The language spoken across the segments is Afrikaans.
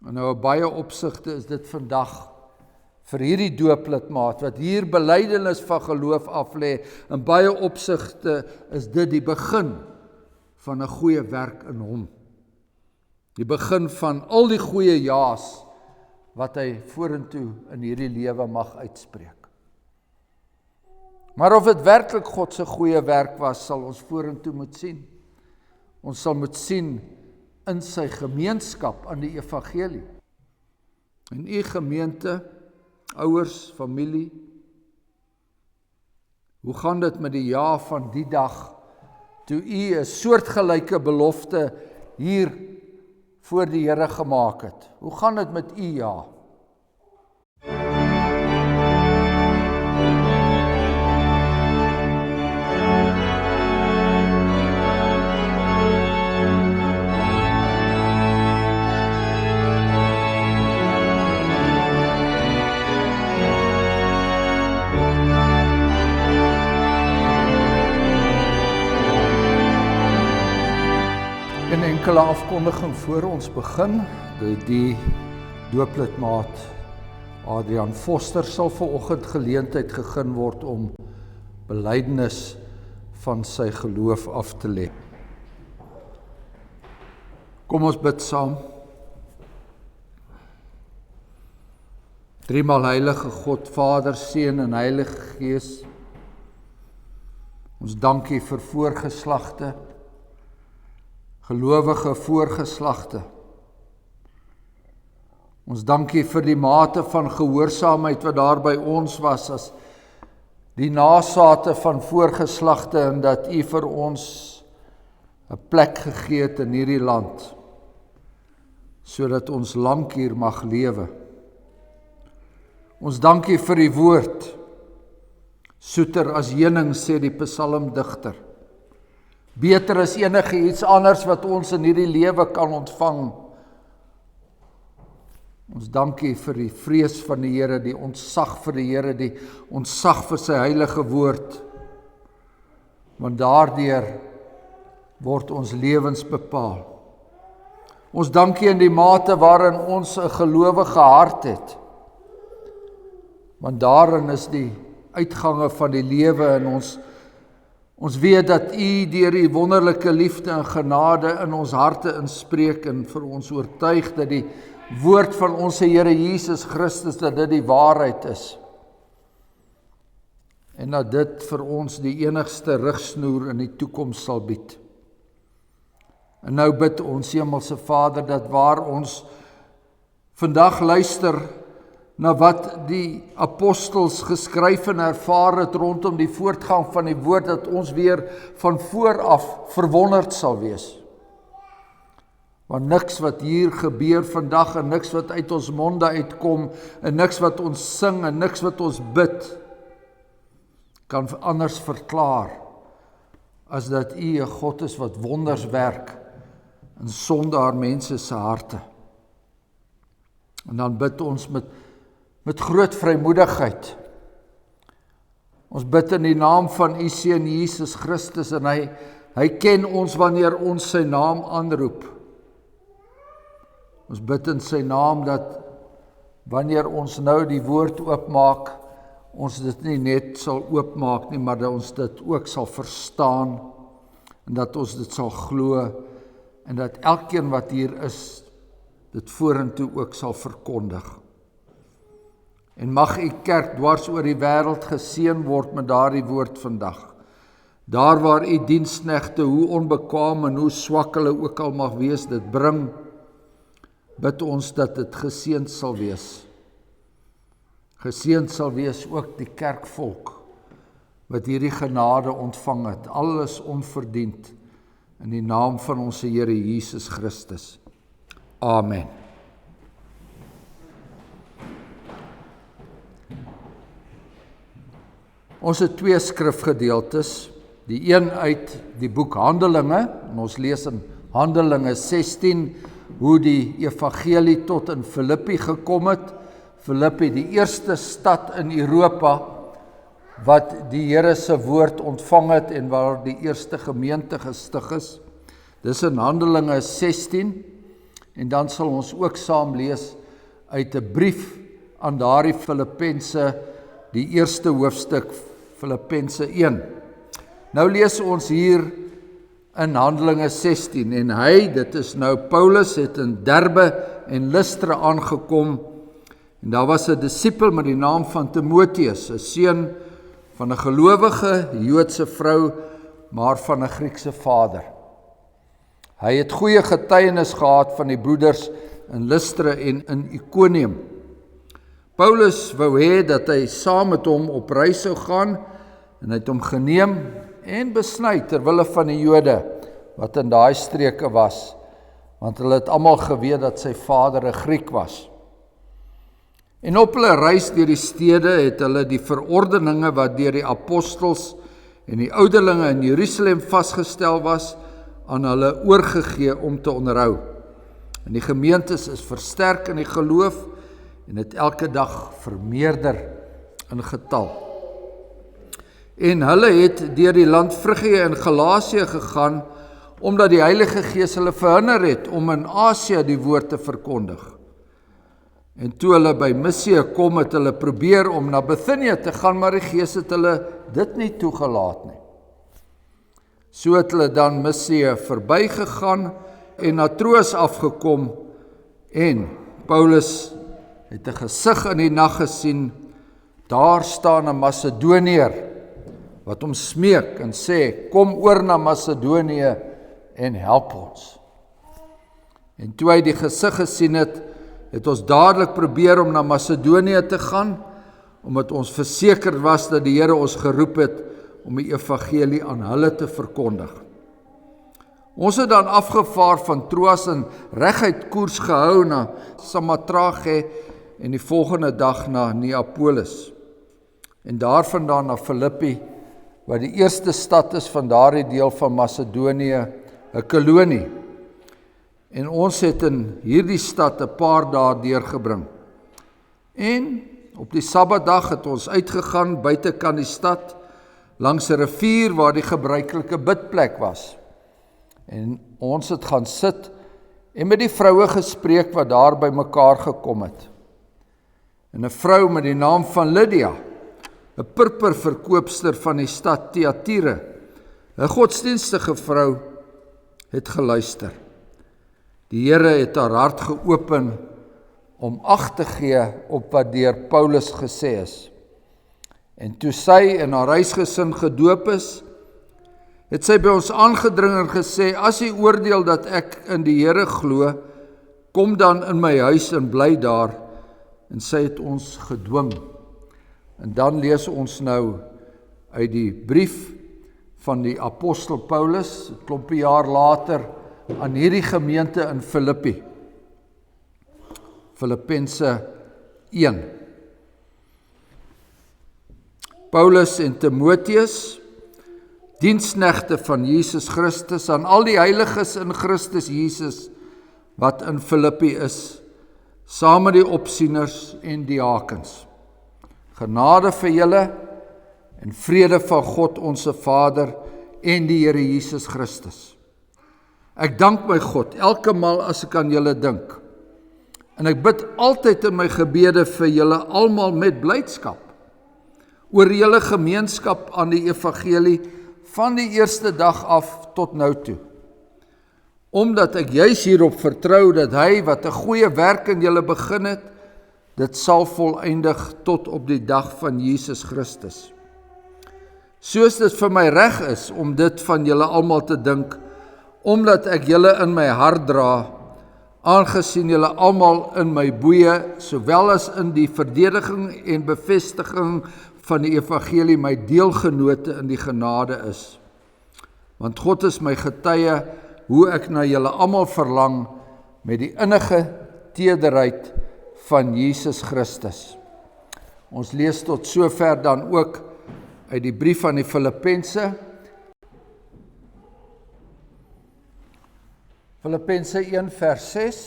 En nou, baie opsigte is dit vandag vir hierdie dooplidmaat, wat hier belydenis van geloof aflê, in baie opsigte is dit die begin van 'n goeie werk in hom. Die begin van al die goeie ja's wat hy vorentoe in hierdie lewe mag uitspreek. Maar of dit werklik God se goeie werk was, sal ons vorentoe moet sien. Ons sal moet sien in sy gemeenskap aan die evangelie. En u gemeente, ouers, familie, hoe gaan dit met die ja van die dag, toe u 'n soortgelyke belofte hier voor die Here gemaak het? Hoe gaan dit met u ja? Een enkele afkondiging voor ons begin. Die dooplidmaat Adrian Foster sal vanoggend geleentheid gegee word om belydenis van sy geloof af te lê. Kom ons bid saam. Driemaal heilige God, Vader, Seun en Heilige Gees, ons dankie vir voorgeslagte, gelowige voorgeslagte. Ons dankie vir die mate van gehoorsaamheid wat daar by ons was as die nasate van voorgeslagte, en dat u vir ons 'n plek gegee het in hierdie land, sodat ons lank hier mag lewe. Ons dankie vir die woord, soeter as heuning, sê die psalmdigter. Beter as enige iets anders wat ons in hierdie lewe kan ontvang. Ons dankie vir die vrees van die Here, die ontzag vir die Here, die ontzag vir sy heilige woord. Want daardeur word ons lewens bepaal. Ons dankie in die mate waarin ons 'n gelowige hart het. Want daarin is die uitgange van die lewe, en ons weet dat u deur u wonderlike liefde en genade in ons harte inspreek en vir ons oortuig dat die woord van ons Here Jesus Christus, dat dit die waarheid is. En dat dit vir ons die enigste rigsnoer in die toekoms sal bied. En nou bid ons Hemelse Vader, dat waar ons vandag luister na wat die apostels geskryf en ervaar het rondom die voortgang van die woord, dat ons weer van vooraf verwonderd sal wees. Want niks wat hier gebeur vandag, en niks wat uit ons monde uitkom, en niks wat ons sing, en niks wat ons bid, kan anders verklaar, as dat u 'n God is wat wonders werk in sondaar mense se harte. En dan bid ons met groot vrymoedigheid. Ons bid in die naam van u Seun Jesus Christus, en hy ken ons wanneer ons sy naam aanroep. Ons bid in sy naam dat wanneer ons nou die woord oopmaak, ons dit nie net sal oopmaak nie, maar dat ons dit ook sal verstaan, en dat ons dit sal glo, en dat elkeen wat hier is, dit vorentoe ook sal verkondig. En mag u kerk dwars oor die wêreld geseën word met daardie woord vandag. Daar waar u diensknegte, hoe onbekwaam en hoe swak hulle ook al mag wees, dit bring, bid ons dat dit geseënd sal wees. Geseënd sal wees ook die kerkvolk, wat hierdie genade ontvang het, alles onverdiend, in die naam van ons Here Jesus Christus. Amen. Ons het 2 skrifgedeeltes, die een uit die boek Handelinge, en ons lees in Handelinge 16, hoe die evangelie tot in Filippi gekom het. Filippi, die eerste stad in Europa, wat die Here se woord ontvang het, en waar die eerste gemeente gestig is. Dis in Handelinge 16, En dan sal ons ook saam lees uit 'n brief aan daardie Filippense, die eerste hoofstuk, Filippense 1. Nou lees ons hier in Handelinge 16, en hy, dit is nou Paulus, het in Derbe en Lystra aangekom, en daar was 'n disipel met die naam van Timoteus, 'n seun van 'n gelowige Joodse vrou, maar van 'n Griekse vader. Hy het goeie getuienis gehad van die broeders in Lystra en in Ikonium. Paulus wou hê dat hy saam met hom op reis sou gaan, en hy het hom geneem en besny terwille van die Jode wat in daai streke was, want hulle het almal geweet dat sy vader 'n Griek was. En op hulle reis deur die stede het hulle die verordeninge wat deur die apostels en die ouderlinge in Jerusalem vasgestel was, aan hulle oorgegee om te onderhou. En die gemeentes is versterk in die geloof en het elke dag vermeerder in getal. En hulle het deur die land Frigië en Galasië gegaan, omdat die Heilige Gees hulle verhinder het om in Asië die woord te verkondig. En toe hulle by Missie kom, het hulle probeer om na Bithynië te gaan, maar die Gees het hulle dit nie toegelaat nie. So het hulle dan Missie verbygegaan en na Troas afgekom, en Paulus het 'n gesig in die nag gesien. Daar staan 'n Macedoniër wat hom smeek en sê, kom oor na Macedonië en help ons. En toe hy die gesig gesien het, het ons dadelik probeer om na Macedonië te gaan, omdat ons versekerd was dat die Here ons geroep het om die evangelie aan hulle te verkondig. Ons het dan afgevaar van Troas en reguit koers gehou na Samotrake en die volgende dag na Neapolis. En daarvandaan na Filippi, wat die eerste stad is van daardie deel van Macedonië, 'n kolonie. En ons het in hierdie stad 'n paar dae deurgebring. En op die Sabbatdag het ons uitgegaan buitekant die stad, langs 'n rivier waar die gebruikelike bidplek was. En ons het gaan sit en met die vroue gespreek wat daar by mekaar gekom het. En 'n vrou met die naam van Lydia, 'n purperverkoopster van die stad Thyatira, 'n godsdienstige vrou, het geluister. Die Here het haar hart geopen om ag te gee op wat deur Paulus gesê is. En toe sy en haar huisgesin gedoop is, het sy by ons aangedring en gesê, as jy oordeel dat ek in die Here glo, kom dan in my huis en bly daar. En sy het ons gedwing. En dan lees ons nou uit die brief van die apostel Paulus, 'n klompie jaar later, aan hierdie gemeente in Filippi. Filippense 1. Paulus en Timoteus, diensknegte van Jesus Christus, aan al die heiliges in Christus Jesus, wat in Filippi is, saam met die opsieners en diakens. Genade vir julle en vrede van God onse Vader en die Here Jesus Christus. Ek dank my God elke maal as ek aan julle dink. En ek bid altyd in my gebede vir julle almal met blydskap oor julle gemeenskap aan die evangelie van die eerste dag af tot nou toe. Omdat ek juis hierop vertrou dat hy wat 'n goeie werk in julle begin het, dit sal volëindig tot op die dag van Jesus Christus. Soos dit vir my reg is om dit van julle almal te dink, omdat ek julle in my hart dra, aangesien julle almal in my boeye, sowel as in die verdediging en bevestiging van die evangelie my deelgenote in die genade is. Want God is my getuie hoe ek na julle almal verlang met die innige tederheid van Jesus Christus. Ons lees tot sover dan ook uit die brief aan die Filippense. Filippense 1 vers 6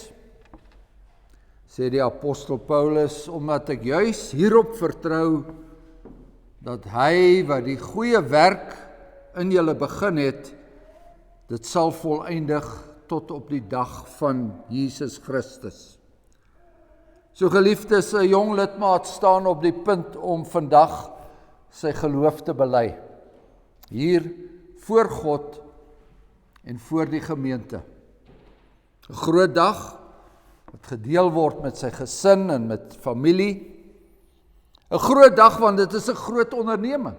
sê die apostel Paulus, omdat ek juis hierop vertrou dat hy wat die goeie werk in julle begin het, dit sal volëindig tot op die dag van Jesus Christus. So geliefdes, 'n jong lidmaat staan op die punt om vandag sy geloof te bely. Hier voor God en voor die gemeente. 'n Groot dag wat gedeel word met sy gesin en met familie. 'n Groot dag want dit is 'n groot onderneming.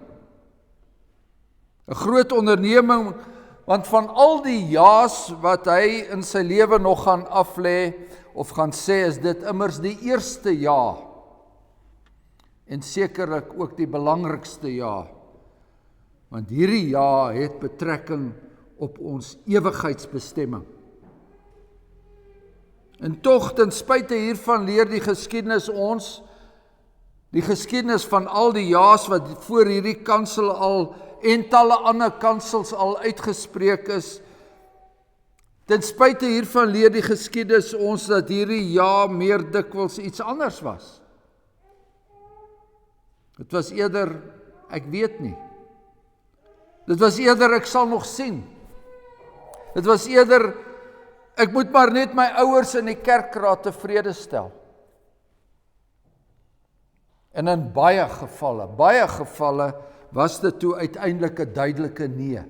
'n Groot onderneming want van al die ja's wat hy in sy lewe nog gaan aflê of gaan sê, is dit immers die eerste ja. En sekerlik ook die belangrikste ja. Want hierdie ja het betrekking op ons ewigheidsbestemming. En tog, ten spyte hiervan leer die geskiedenis ons, die geskiedenis van al die ja's wat voor hierdie kansel al en talle ander kansels al uitgespreek is, ten spyte hiervan leer die geskiedenis ons dat hierdie ja meer dikwels iets anders was. Dit was eerder, ek weet nie. Dit was eerder, ek sal nog sien. Dit was eerder, ek moet maar net my ouers in die kerkraad tevrede stel. En in baie gevalle was dit toe uiteindelik 'n duidelike nee.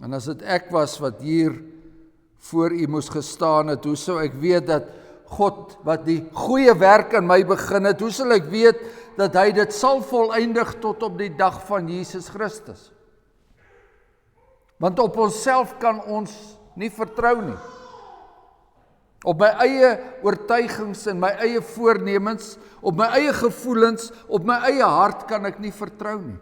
En as dit ek was wat hier voor u moes gestaan het, hoe sou ek weet dat God wat die goeie werk in my begin het, hoe sal ek weet dat hy dit sal voleindig tot op die dag van Jesus Christus? Want op onsself kan ons nie vertrou nie. Op my eie oortuigings en my eie voornemens, op my eie gevoelens, op my eie hart kan ek nie vertrou nie.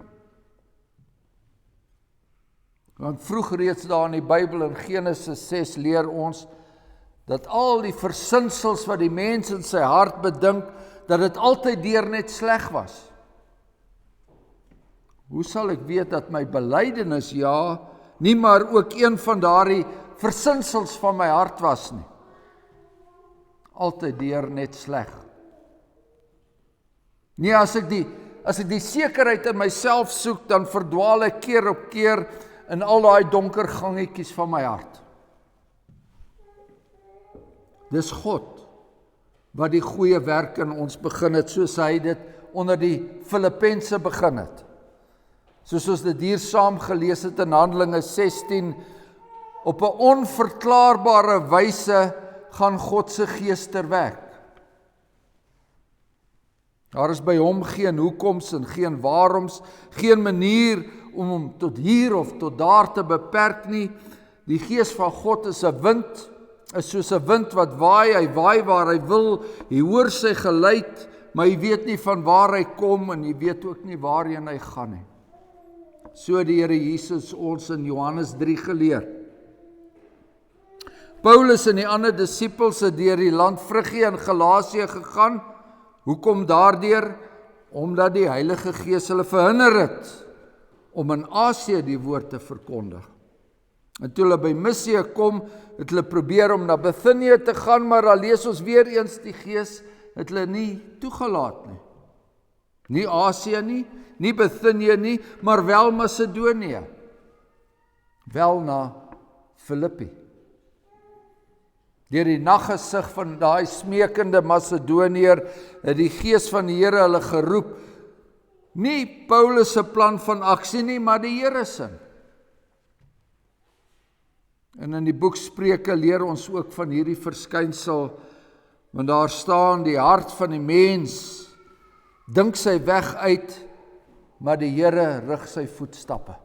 Want vroeg reeds daar in die Bybel in Genesis 6 leer ons dat al die versinsels wat die mens in sy hart bedink, dat dit altyd deur net sleg was. Hoe sal ek weet dat my belydenis ja, nie maar ook een van daardie versinsels van my hart was nie? Altyd deur net sleg. Nee, as ek die sekerheid in myself soek, dan verdwaal ek keer op keer in al daai donker gangetjies van my hart. Dis God wat die goeie werk in ons begin het, soos hy dit onder die Filippense begin het. Soos ons dit hier saam gelees het in Handelinge 16, op 'n onverklaarbare wyse gaan God se gees ter werk. Daar is by hom geen hoekoms en geen waaroms, geen manier om hom tot hier of tot daar te beperk nie. Die gees van God is 'n wind, is soos 'n wind wat waai, hy waai waar hy wil, jy hoor sy geluid, maar jy weet nie van waar hy kom en jy weet ook nie waarheen hy gaan nie. So die Here Jesus ons in Johannes 3 geleer. Paulus en die ander disippels het deur die land Frigië en Galasië gegaan. Hoekom daardeur? Omdat die Heilige Gees hulle verhinder het om in Asië die woord te verkondig. En toe hulle by Missie kom, het hulle probeer om na Bithynië te gaan, maar dan lees ons weer eens die Gees het hulle nie toegelaat nie. Nie Asië nie, nie Bithynië nie, maar wel Macedonië. Wel na Filippi. Deur die naggesig van daai smekende Macedoniër het die Gees van die Here hulle geroep. Nie Paulus se plan van aksie nie, maar die Here se. En in die boek Spreuke leer ons ook van hierdie verskynsel, want daar staan die hart van die mens dink sy weg uit, maar die Here rig sy voetstappe.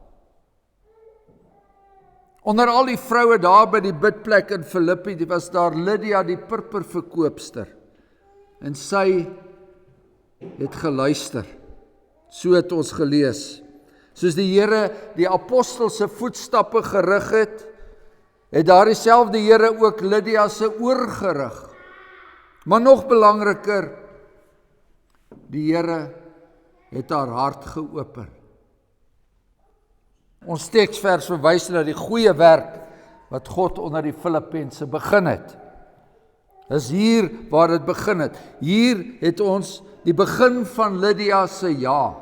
Onder al die vroue daar by die bidplek in Filippi, was daar Lydia die purperverkoopster. En sy het geluister. So het ons gelees. Soos die Here die apostel se voetstappe gerig het, het daar dieselfde Here ook Lydia se oor gerig. Maar nog belangriker, die Here het haar hart geopen. Ons teksvers verwys na die goeie werk wat God onder die Filippense begin het. Dis hier waar dit begin het. Hier het ons die begin van Lydia se ja.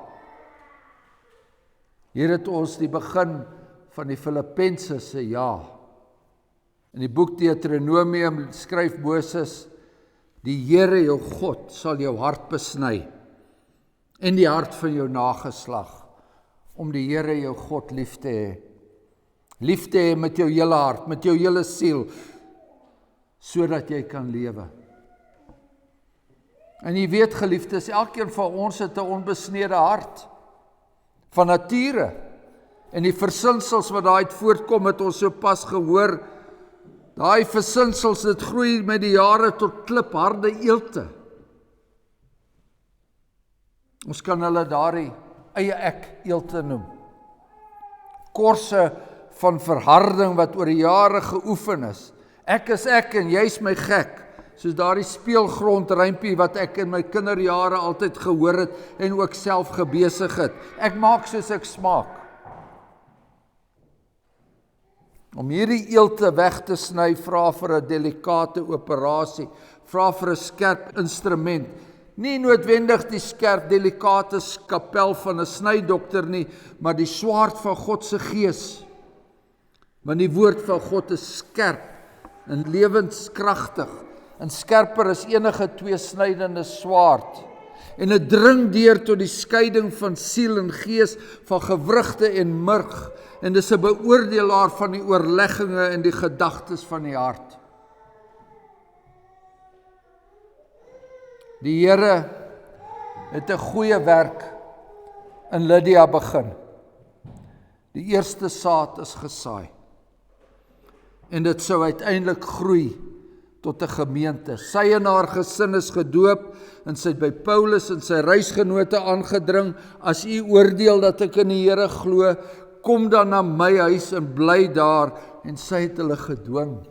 Hier het ons die begin van die Filippense se ja. In die boek Deuteronomium skryf Moses, die Here jou God sal jou hart besny en die hart van jou nageslag, om die Here jou God lief te hê. Lief te hê met jou hele hart, met jou hele siel, sodat jy kan lewe. En jy weet, geliefdes, elkeen van ons het 'n onbesnede hart, van nature. En die versinsels wat daaruit voortkom, het ons so pas gehoor, daai versinsels, dit groei met die jare tot klipharde eelte. Ons kan hulle daardie eie ek eelte noem. Korse van verharding wat oor die jare geoefen is. Ek is ek en jy's my gek, soos daardie speelgrondrympie wat ek in my kinderjare altyd gehoor het en ook self gebesig het. Ek maak soos ek smaak. Om hierdie eelte weg te sny, vra vir 'n delikate operasie, vra vir 'n skerp instrument. Nie noodwendig die skerp, delikate skapel van 'n snydokter nie, maar die swaard van God se gees. Want die woord van God is skerp en lewenskragtig, en skerper as enige tweesnydende swaard. En dit dring deur tot die skeiding van siel en gees, van gewrigte en murg, en dis 'n beoordelaar van die oorlegginge en die gedagtes van die hart. Die Here het 'n goeie werk in Lydia begin. Die eerste saad is gesaai. En dit sou uiteindelik groei tot 'n gemeente. Sy en haar gesin is gedoop, en sy het by Paulus en sy reisgenote aangedring, as u oordeel dat ek in die Here glo, kom dan na my huis en bly daar, en sy het hulle gedwing.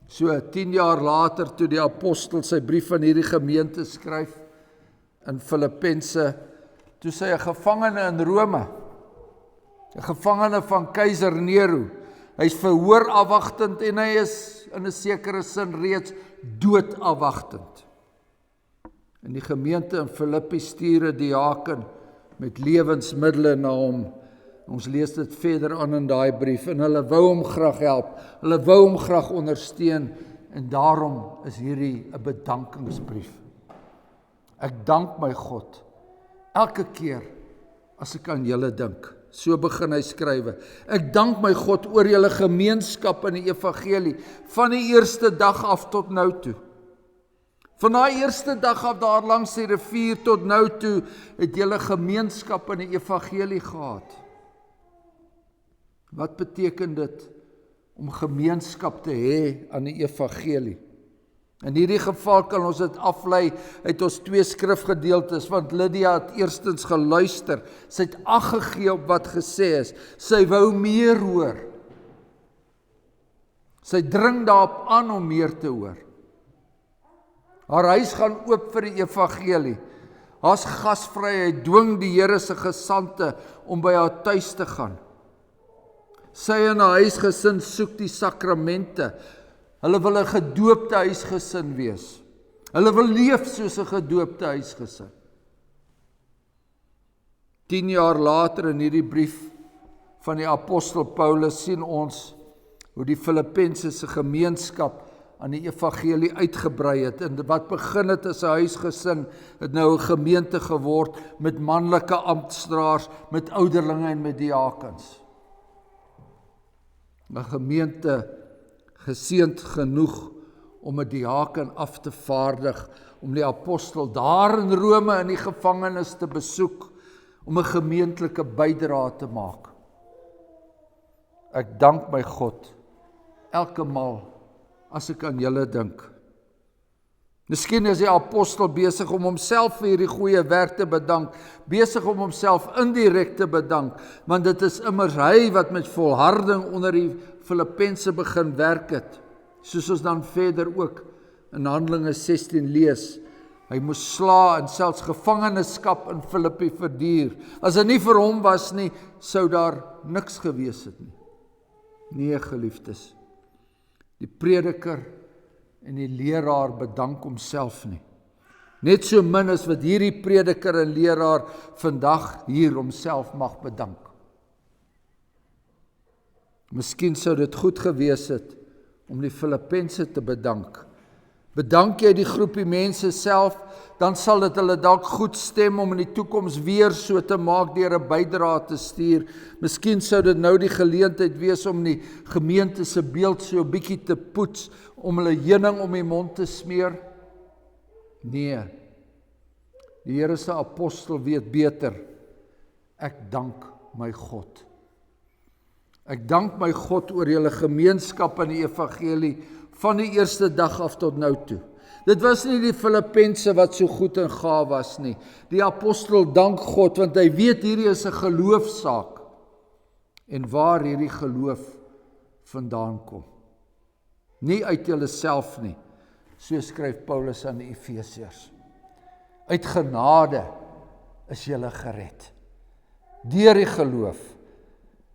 So 10 jaar later, toe die apostel sy brief aan hierdie gemeente skryf, in Filippense, toe sy 'n gevangene in Rome, 'n gevangene van keiser Nero, hy is verhoorafwagtend en hy is in 'n sekere sin reeds doodafwagtend. En die gemeente in Filippi stuur 'n diaken met lewensmiddele na hom. Ons lees dit verder aan in daai brief, en hulle wou hom graag help, hulle wou hom graag ondersteun, en daarom is hierdie 'n bedankingsbrief. Ek dank my God elke keer as ek aan julle dink. So begin hy skrywe. Ek dank my God oor julle gemeenskap in die evangelie, van die eerste dag af tot nou toe. Van daai eerste dag af daar langs die rivier tot nou toe, het julle gemeenskap in die evangelie gehad. Wat beteken dit om gemeenskap te hê aan die evangelie? In hierdie geval kan ons dit aflei uit ons 2 skrifgedeeltes, want Lydia het eerstens geluister, sy het ag gegee op wat gesê is, sy wou meer hoor. Sy dring daarop aan om meer te hoor. Haar huis gaan oop vir die evangelie. Haar's gasvryheid dwing die Here se gesandte om by haar tuis te gaan. Sy en haar huisgesin soek die sakramente. Hulle wil 'n gedoopte huisgesin wees. Hulle wil leef soos 'n gedoopte huisgesin. 10 jaar later in hierdie brief van die apostel Paulus sien ons hoe die Filippense se gemeenskap aan die evangelie uitgebrei het, en wat begin het as 'n huisgesin, het nou 'n gemeente geword met manlike amptdraers, met ouderlinge en met diakens. 'n gemeente geseënd genoeg om 'n diaken af te vaardig, om die apostel daar in Rome in die gevangenis te besoek, om 'n gemeentelike bydrae te maak. Ek dank my God elke maal as ek aan julle dink. Miskien is die apostel besig om homself vir hierdie goeie werk te bedank, besig om homself indirek te bedank, want dit is immers hy wat met volharding onder die Filippense begin werk het, soos ons dan verder ook in Handelinge 16 lees. Hy moes sla en selfs gevangenskap in Filippi verduur. As dit nie vir hom was nie, sou daar niks gewees het nie. Nee, geliefdes, die prediker en die leraar bedank homself nie. Net so min as wat hierdie prediker en leraar vandag hier homself mag bedank. Miskien sou dit goed gewees het om die Filippense te bedank. Bedank jy die groepie mense self, dan sal dit hulle dalk goed stem om in die toekoms weer so te maak deur 'n bydrae te stuur. Miskien sou dit nou die geleentheid wees om die gemeente se beeld so 'n bietjie te poets, om hulle heuning om die mond te smeer. Nee, die Here se apostel weet beter. Ek dank my God. Ek dank my God oor julle gemeenskap in die evangelie van die eerste dag af tot nou toe. Dit was nie die Filippense wat so goed en gaaf was nie. Die apostel dank God, want hy weet hierdie is 'n geloofsaak. En waar hierdie geloof vandaan kom. Nie uit julleself nie, so skryf Paulus aan die Efesiërs. Uit genade is julle gered. Deur die geloof.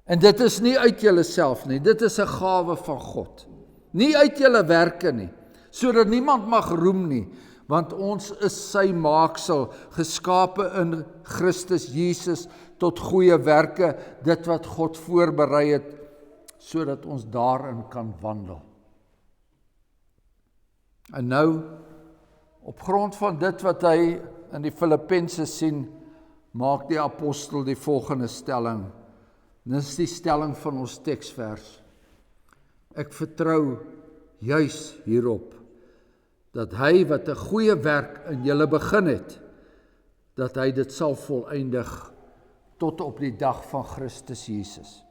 En dit is nie uit julleself nie, dit is 'n gawe van God. Nie uit julle werke nie, sodat niemand mag roem nie, want ons is sy maaksel, geskape in Christus Jesus tot goeie werke, dit wat God voorberei het, sodat ons daarin kan wandel. En nou, op grond van dit wat hy in die Filippense sien, maak die apostel die volgende stelling. Dit is die stelling van ons teksvers. Ek vertrou juis hierop, dat hy wat 'n goeie werk in julle begin het, dat hy dit sal volëindig tot op die dag van Christus Jesus.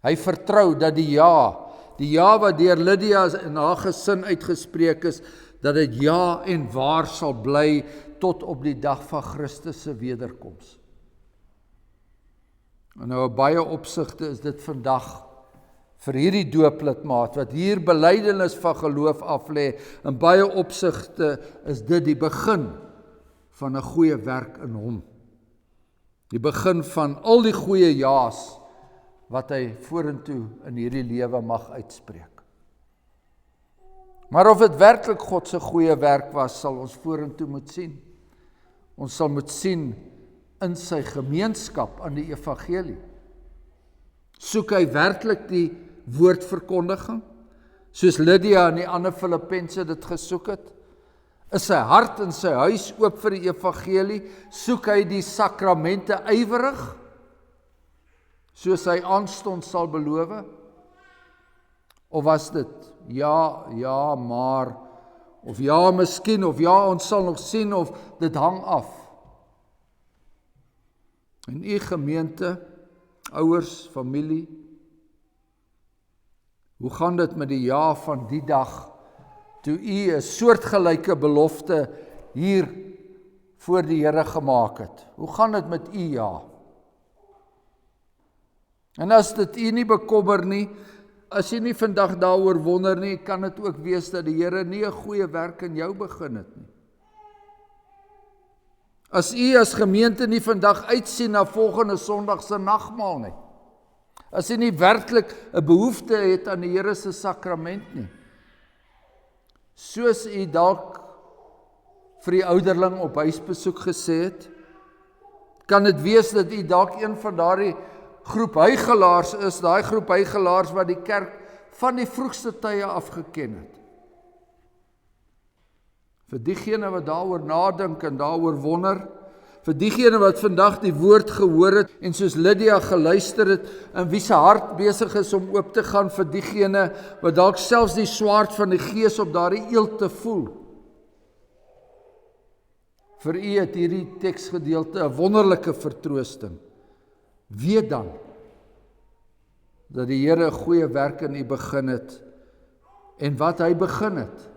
Hy vertrou dat die ja wat deur Lydia en haar gesin uitgespreek is, dat dit ja en waar sal bly tot op die dag van Christus se wederkoms. En nou in baie opsigte is dit vandag vir hierdie dooplidmaat wat hier belydenis van geloof aflê, in baie opsigte is dit die begin van 'n goeie werk in hom. Die begin van al die goeie ja's wat hy vorentoe in hierdie lewe mag uitspreek. Maar of dit werklik God se goeie werk was, sal ons vorentoe moet sien. Ons sal moet sien in sy gemeenskap aan die evangelie. Soek hy werklik die woordverkondiging, soos Lydia en die ander Filippense dit gesoek het? Is sy hart en sy huis oop vir die evangelie? Soek hy die sakramente ywerig, soos hy aanstonds sal beloof? Of was dit ja, maar, of ja, miskien, of ja, ons sal nog sien, of dit hang af? En u gemeente, ouers, familie, hoe gaan dit met die ja van die dag, toe u 'n soortgelyke belofte hier voor die Here gemaak het? Hoe gaan dit met u ja? En as dit u nie bekommer nie, as jy nie vandag daaroor wonder nie, kan dit ook wees dat die Here nie 'n goeie werk in jou begin het nie. As u as gemeente nie vandag uitsien na volgende Sondag se nagmaal nie, as u nie werklik 'n behoefte het aan die Here se sakrament nie, soos u dalk vir die ouderling op huisbesoek gesê het, kan dit wees dat u dalk een van daardie groep huigelaars is, daai groep huigelaars wat die kerk van die vroegste tye af geken het. Vir diegene wat daaroor nadink en daaroor wonder, vir diegene wat vandag die woord gehoor het en soos Lydia geluister het, en wie se hart besig is om oop te gaan vir diegene wat dalk selfs die swaard van die Gees op daardie eelte voel. Vir u het hierdie teksgedeelte 'n wonderlike vertroosting. Weet dan dat die Here 'n goeie werk in u begin het, en wat hy begin het,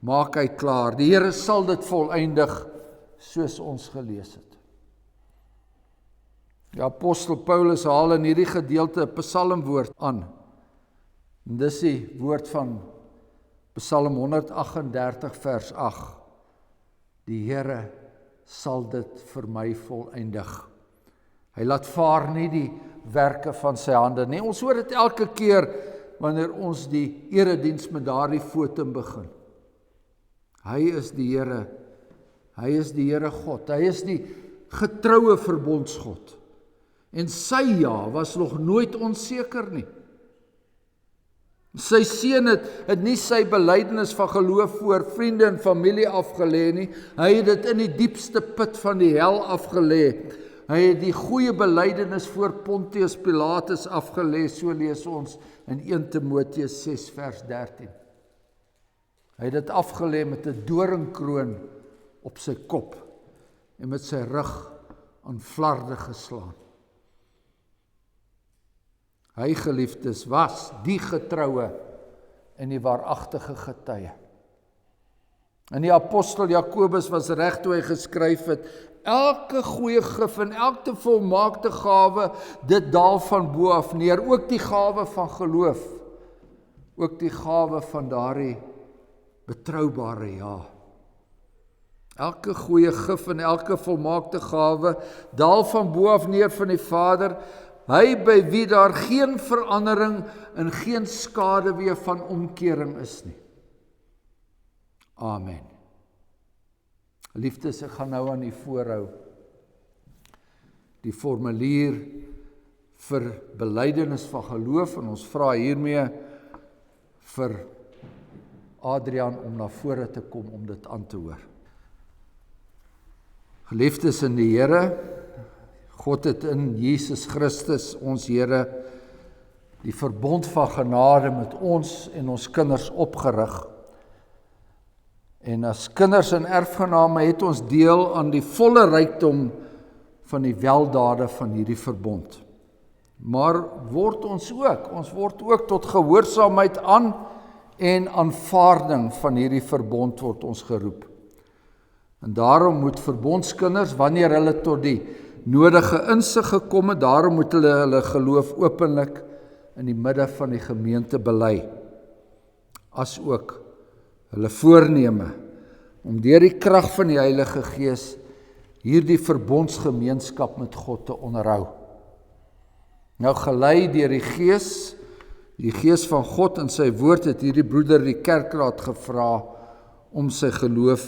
maak hy klaar. Die Here sal dit volëindig, soos ons gelees het. Die apostel Paulus haal in hierdie gedeelte 'n psalmwoord aan. En dis die woord van Psalm 138 vers 8. Die Here sal dit vir my volëindig. Hy laat vaar nie die werke van sy hande nie. Ons hoor dit elke keer wanneer ons die erediens met daardie fotum begin. Hy is die Here. Hy is die Here God. Hy is die getroue verbondsgod. En sy ja was nog nooit onseker nie. Sy seun het nie sy belydenis van geloof voor vriende en familie afgelê nie. Hy het dit in die diepste put van die hel afgelê. Hy het die goeie belydenis voor Pontius Pilatus afgelê, so lees ons in 1 Timoteus 6 vers 13. Hy het dit afgelê met 'n doringkroon op sy kop en met sy rug aan flarde geslaan. Hy, geliefdes, was die getroue en die waaragtige getuie. En die apostel Jakobus was reg toe hy geskryf het, elke goeie gif en elke volmaakte gawe, dit daal van bo af neer, ook die gawe van geloof, ook die gawe van daardie betroubare ja. Elke goeie gif en elke volmaakte gawe daal van bo af neer van die Vader, hy by wie daar geen verandering en geen skaduwee van omkering is nie. Amen. Liefdes, ek gaan nou aan u voorhou die formulier vir belydenis van geloof en ons vra hiermee vir Adrian om na vore te kom om dit aan te hoor. Geliefdes in die Here, God het in Jesus Christus, ons Here, die verbond van genade met ons en ons kinders opgerig. En as kinders en erfgename het ons deel aan die volle rykdom van die weldade van hierdie verbond. Maar word ons word ook tot gehoorsaamheid aan en aanvaarding van hierdie verbond word ons geroep. En daarom moet verbondskinders, wanneer hulle tot die nodige insig gekom het, daarom moet hulle geloof openlik in die midde van die gemeente bely, as ook hulle voorneme om deur die krag van die Heilige Gees hierdie verbondsgemeenskap met God te onderhou. Nou gelei deur die Gees van God in sy woord het hierdie broeder die kerkraad gevra om sy geloof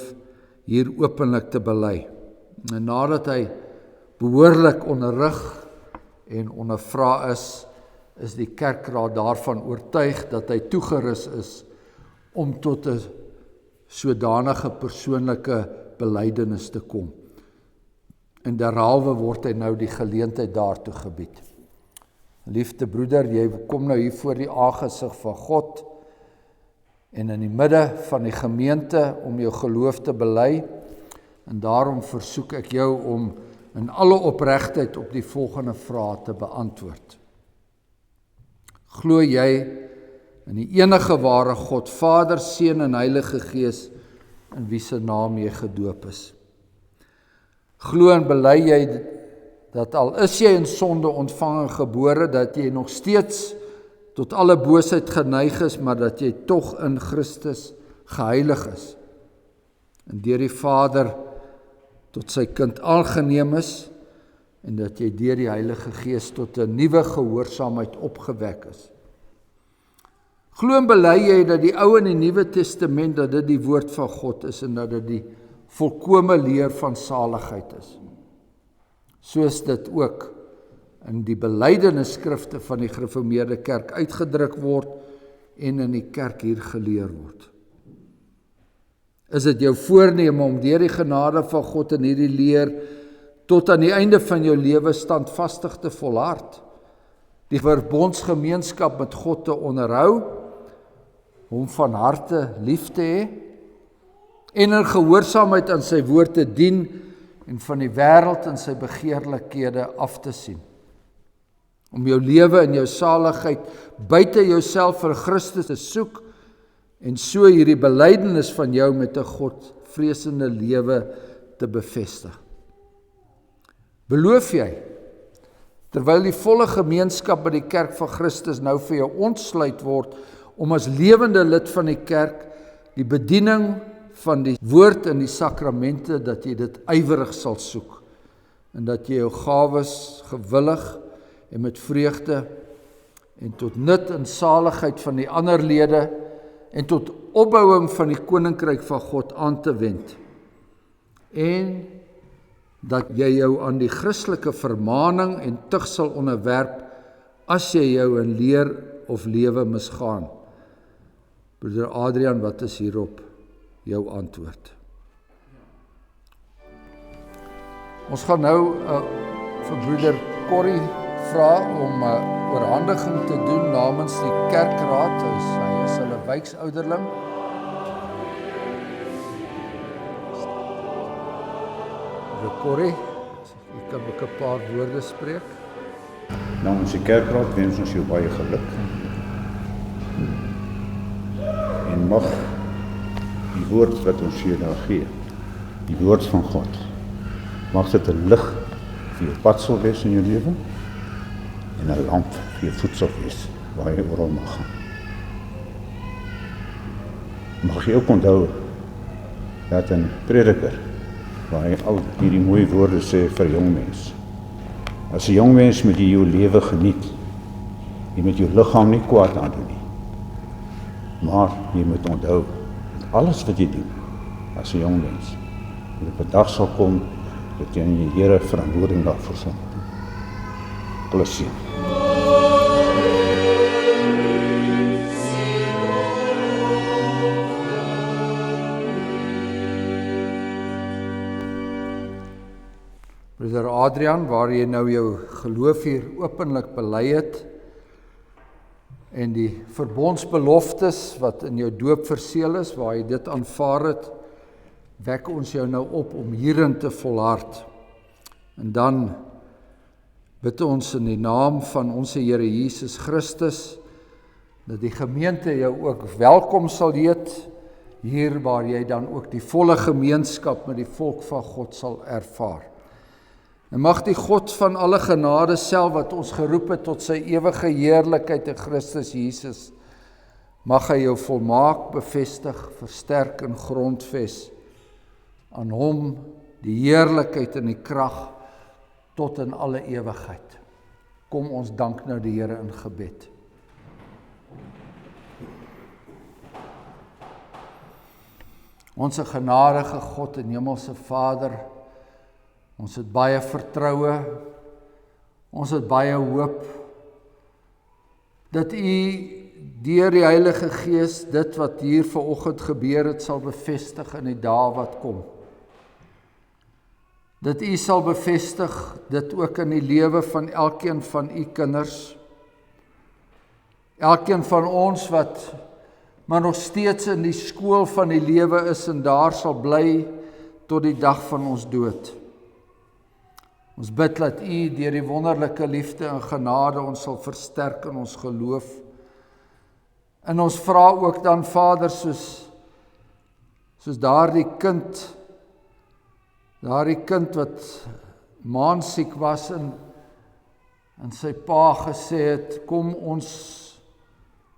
hier openlik te bely. En nadat hy behoorlik onderrig en ondervra is die kerkraad daarvan oortuig dat hy toegerus is om tot 'n sodanige persoonlike belydenis te kom. En derhalwe word hy nou die geleentheid daartoe gebied. Liefde broeder, jy kom nou hier voor die aangesig van God en in die midde van die gemeente om jou geloof te bely, en daarom versoek ek jou om in alle opregtheid op die volgende vrae te beantwoord. Glo jy in die enige ware God, Vader, Seun en Heilige Gees, in wie se naam jy gedoop is? Glo en bely jy dat al is jy in sonde ontvang en gebore, dat jy nog steeds tot alle boosheid geneig is, maar dat jy tog in Christus geheilig is en deur die Vader tot sy kind aangeneem is en dat jy deur die Heilige Gees tot 'n nuwe gehoorsaamheid opgewek is. Glo en bely jy dat die Ou en die Nuwe Testament, dat dit die woord van God is en dat dit die volkome leer van saligheid is, soos dit ook in die belydenisskrifte van die gereformeerde kerk uitgedruk word en in die kerk hier geleer word. Is dit jou voorneme om deur die genade van God in hierdie leer tot aan die einde van jou lewe standvastig te volhard, die verbondsgemeenskap met God te onderhou, hom van harte lief te hê en in gehoorsaamheid aan sy woord te dien en van die wêreld en sy begeerlikhede af te sien? Om jou lewe en jou saligheid buite jouself vir Christus te soek en so hierdie belydenis van jou met 'n Godvreesende lewe te bevestig. Beloof jy, terwyl die volle gemeenskap by die kerk van Christus nou vir jou ontsluit word, om as lewende lid van die kerk die bediening van die woord en die sakramente, dat jy dit ywerig sal soek en dat jy jou gawes gewillig en met vreugde en tot nut en saligheid van die ander lede en tot opbouing van die koninkryk van God aan te wend. En dat jy jou aan die Christelike vermaning en tug sal onderwerp as jy jou in leer of lewe misgaan. Broeder Adrian, wat is hierop jou antwoord? Ons gaan nou vir broeder Corrie vra om oorhandiging te doen namens die kerkraad. Hy is hulle wijksouderling. Broeder Corrie, ek kan ook 'n paar woorde spreek. Namens die kerkraad wens ons jou baie geluk. En mag die woord wat ons vir jou daar gee, die woord van God, mag dit 'n lig vir jou pad sal wees in jou lewe en 'n lamp vir jou voet sal wees waar jy oral mag gaan. Mag jy ook onthou dat 'n prediker waar hy al hierdie mooi woorde sê vir jong mense. As 'n jong mens moet jy jou lewe geniet. Jy moet jou liggaam nie kwaad aandoen nie. Maar jy moet onthou dat alles wat jy doen as 'n jong mens, dat op 'n dag sal kom dat jy aan die Here verantwoording daarvoor sal doen. Plesier. Broeder Adrian, waar jy nou jou geloof hier openlik bely het en die verbondsbeloftes wat in jou doop verseël is, waar jy dit aanvaar het, wek ons jou nou op om hierin te volhard. En dan bid ons in die naam van ons Here Jesus Christus, dat die gemeente jou ook welkom sal heet, hier waar jy dan ook die volle gemeenskap met die volk van God sal ervaar. En mag die God van alle genade self wat ons geroep het tot sy ewige heerlikheid in Christus Jesus, mag hy jou volmaak, bevestig, versterk en grondves. Aan hom die heerlikheid en die krag tot in alle ewigheid. Kom ons dank nou die Here in gebed. Onse genadige God en hemelse Vader, ons het baie vertroue, ons het baie hoop, dat U deur die Heilige Gees dit wat hier vanoggend gebeur het, sal bevestig in die dae wat kom. Dat U sal bevestig dit ook in die lewe van elkeen van U kinders, elkeen van ons wat maar nog steeds in die skool van die lewe is en daar sal bly tot die dag van ons dood. Ons bid dat U deur die wonderlike liefde en genade ons sal versterk in ons geloof. En ons vra ook dan, Vader, soos daardie kind wat maansiek was en sy pa gesê het, kom ons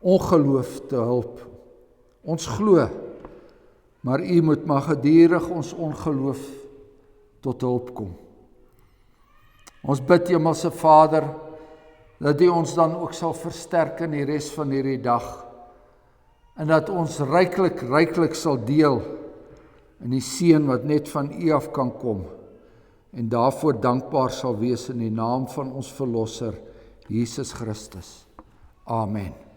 ongeloof te hulp. Ons glo, maar U moet maar gedurig ons ongeloof tot hulp kom. Ons bid, Hemelse Vader, dat U ons dan ook sal versterk in die res van hierdie dag en dat ons ryklik sal deel in die seën wat net van U af kan kom en daarvoor dankbaar sal wees in die naam van ons Verlosser, Jesus Christus. Amen.